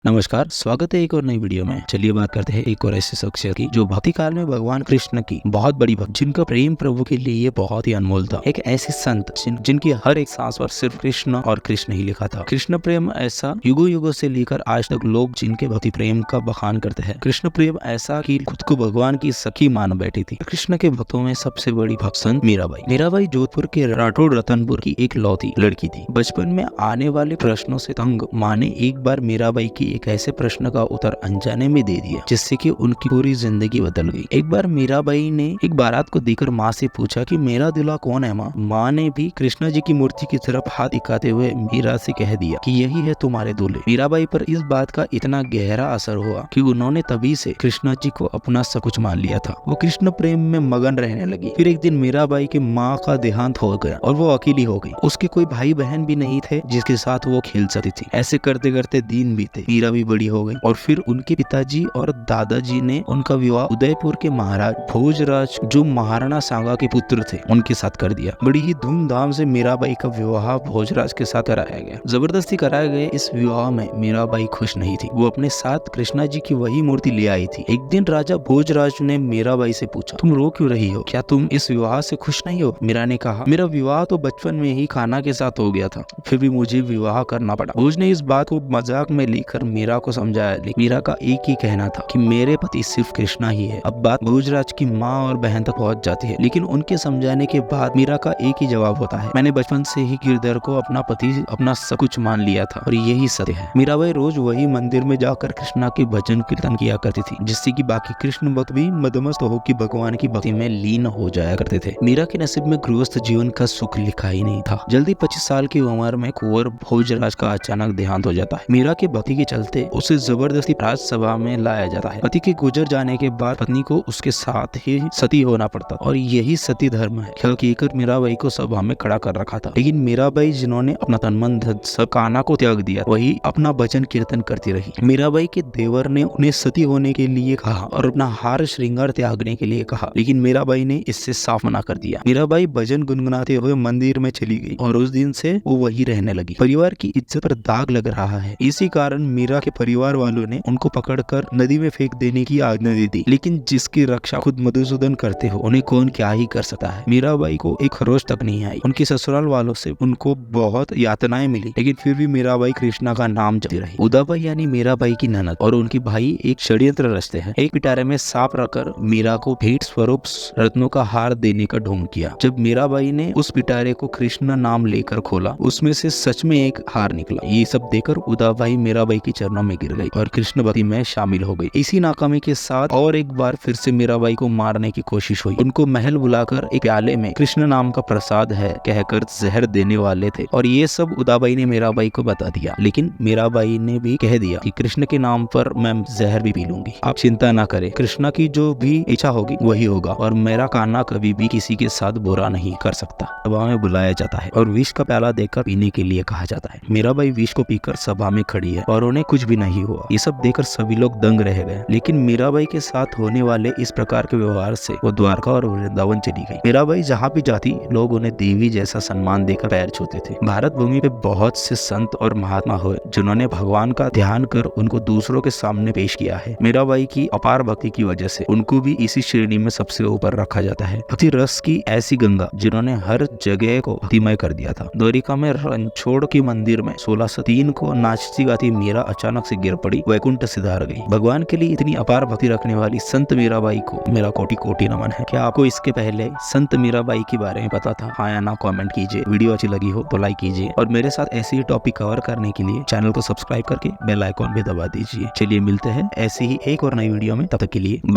नमस्कार, स्वागत है एक और नई वीडियो में। चलिए बात करते हैं एक और ऐसे शख्सियत की जो भक्ति काल में भगवान कृष्ण की बहुत बड़ी भक्त, जिनका प्रेम प्रभु के लिए बहुत ही अनमोल था। एक ऐसे संत जिनकी हर एक सांस पर सिर्फ कृष्ण और कृष्ण ही लिखा था। कृष्ण प्रेम ऐसा युगों युगों से लेकर आज तक लोग जिनके भक्ति प्रेम का बखान करते हैं। कृष्ण प्रेम ऐसा कि खुद को भगवान की सखी मान बैठी थी। कृष्ण के भक्तों में सबसे बड़ी भक्त संत मीराबाई। मीराबाई जोधपुर के राठौड़ रतनपुर की एक लौती लड़की थी। बचपन में आने वाले प्रश्नों से तंग माँ ने एक बार मीराबाई की एक ऐसे प्रश्न का उत्तर अनजाने में दे दिया जिससे कि उनकी पूरी जिंदगी बदल गई। एक बार मीराबाई ने एक बारात को देखकर माँ से पूछा कि मेरा दूल्हा कौन है माँ। माँ ने भी कृष्ण जी की मूर्ति की तरफ हाथ दिखाते हुए मीरा से कह दिया कि यही है तुम्हारे दूल्हे। मीराबाई पर इस बात का इतना गहरा असर हुआ कि उन्होंने तभी से कृष्ण जी को अपना सब कुछ मान लिया था। वो कृष्ण प्रेम में मगन रहने लगी। फिर एक दिन मीराबाई की माँ का देहांत हो गया और वो अकेली हो गई। उसके कोई भाई बहन भी नहीं थे जिसके साथ वो खेल सकती थी। ऐसे करते करते दिन बीते। मीरा भी बड़ी हो गई और फिर उनके पिताजी और दादाजी ने उनका विवाह उदयपुर के महाराज भोजराज जो महाराणा सांगा के पुत्र थे उनके साथ कर दिया। बड़ी ही धूमधाम से मीराबाई का विवाह भोजराज के साथ कराया गया। जबरदस्ती कराए गए इस विवाह में मीराबाई खुश नहीं थी। वो अपने साथ कृष्णा जी की वही मूर्ति ले आई थी। एक दिन राजा भोजराज ने मीराबाई से पूछा, तुम रो क्यों रही हो? क्या तुम इस विवाह से खुश नहीं हो? मीरा ने कहा, मेरा विवाह तो बचपन में ही खाना के साथ हो गया था, फिर भी मुझे विवाह करना पड़ा। भोज ने इस बात को मजाक में लेकर मीरा को समझाया। मीरा का एक ही कहना था कि मेरे पति सिर्फ कृष्णा ही है। अब बात भोजराज की माँ और बहन तक पहुँच जाती है, लेकिन उनके समझाने के बाद मीरा का एक ही जवाब होता है, मैंने बचपन से ही गिरधर को अपना पति अपना सब कुछ मान लिया था और यही सत्य है। मीराबाई रोज वही मंदिर में जाकर कृष्णा के भजन कीर्तन किया करती थी, जिससे कि बाकी कृष्ण भक्त भी मदमस्त होकर भगवान की भक्ति में लीन हो जाया करते थे। मीरा के नसीब में गृहस्थ जीवन का सुख लिखा ही नहीं था। जल्दी 25 साल की उम्र में कुंवर भोजराज का अचानक देहांत हो जाता है। मीरा के भक्ति के चलते उसे जबरदस्ती राजसभा में लाया जाता है। पति के गुजर जाने के बाद पत्नी को उसके साथ ही सती होना पड़ता और यही सती धर्म है कहकर मीराबाई को सभा में खड़ा कर रखा था। लेकिन मीराबाई जिन्होंने अपना तन मन धन सब कान्हा को त्याग दिया, वही अपना भजन कीर्तन करती रही। मीराबाई के देवर ने उन्हें सती होने के लिए कहा और अपना हार श्रृंगार त्यागने के लिए कहा, लेकिन मीराबाई ने इससे साफ मना कर दिया। मीराबाई भजन गुनगुनाते हुए मंदिर में चली गई और उस दिन से वो वही रहने लगी। परिवार की इज्जत पर दाग लग रहा है। इसी कारण मीरा के परिवार वालों ने उनको पकड़कर नदी में फेंक देने की आज्ञा दे दी, लेकिन जिसकी रक्षा खुद मधुसूदन करते हो उन्हें कौन क्या ही कर सकता है। मीराबाई को एक खरोच तक नहीं आई। उनके ससुराल वालों से उनको बहुत यातनाएं मिली, लेकिन फिर भी मीराबाई कृष्णा का नाम जपती रही। उदाबाई यानी मीराबाई की ननद और उनकी भाई एक षड्यंत्र रचते हैं। एक पिटारे में सांप रखकर मीरा को भेंट स्वरूप रत्नों का हार देने का ढोंग किया। जब मीराबाई ने उस पिटारे को कृष्ण नाम लेकर खोला, उसमें से सच में एक हार निकला। ये सब देखकर उदाबाई मीराबाई के चरणों में गिर गई और कृष्ण भक्ति में शामिल हो गई। इसी नाकामी के साथ और एक बार फिर से मीराबाई को मारने की कोशिश हुई। उनको महल बुलाकर एक प्याले में कृष्ण नाम का प्रसाद है कहकर जहर देने वाले थे और ये सब उदाबाई ने मीराबाई को बता दिया। लेकिन मीराबाई ने भी कह दिया कि कृष्ण के नाम पर मैं जहर भी पी लूंगी, आप चिंता ना करें, कृष्णा की जो भी इच्छा होगी वही होगा और मेरा कान्हा कभी भी किसी के साथ बुरा नहीं कर सकता। सभा में बुलाया जाता है और विष का प्याला देकर पीने के लिए कहा जाता है। मीराबाई विष को पीकर सभा में खड़ी है और उन्हें कुछ भी नहीं हुआ। ये सब देखकर सभी लोग दंग रह गए। लेकिन मीराबाई के साथ होने वाले इस प्रकार के व्यवहार से वो द्वारका और वृंदावन चली गई। मीराबाई जहाँ भी जाती लोग उन्हें देवी जैसा सम्मान देकर पैर छूते थे। भारत भूमि पे बहुत से संत और महात्मा हुए जिन्होंने भगवान का ध्यान कर उनको दूसरों के सामने पेश किया है। मीराबाई की अपार भक्ति की वजह से उनको भी इसी श्रेणी में सबसे ऊपर रखा जाता है। भक्ति रस की ऐसी गंगा जिन्होंने हर जगह को भक्तिमय कर दिया था। द्वारिका में रणछोड़ के मंदिर में 1603 को नाचती गाती मीरा अचानक से गिर पड़ी, वैकुंठ सिधार गई। भगवान के लिए इतनी अपार भक्ति रखने वाली संत मीराबाई को मेरा कोटि कोटि नमन है। क्या आपको इसके पहले संत मीराबाई के बारे में पता था? हाँ या ना कमेंट कीजिए। वीडियो अच्छी लगी हो तो लाइक कीजिए और मेरे साथ ऐसे ही टॉपिक कवर करने के लिए चैनल को सब्सक्राइब करके बेल आइकॉन भी दबा दीजिए। चलिए मिलते हैं ऐसी ही एक और नई वीडियो में, तब तक के लिए बाय।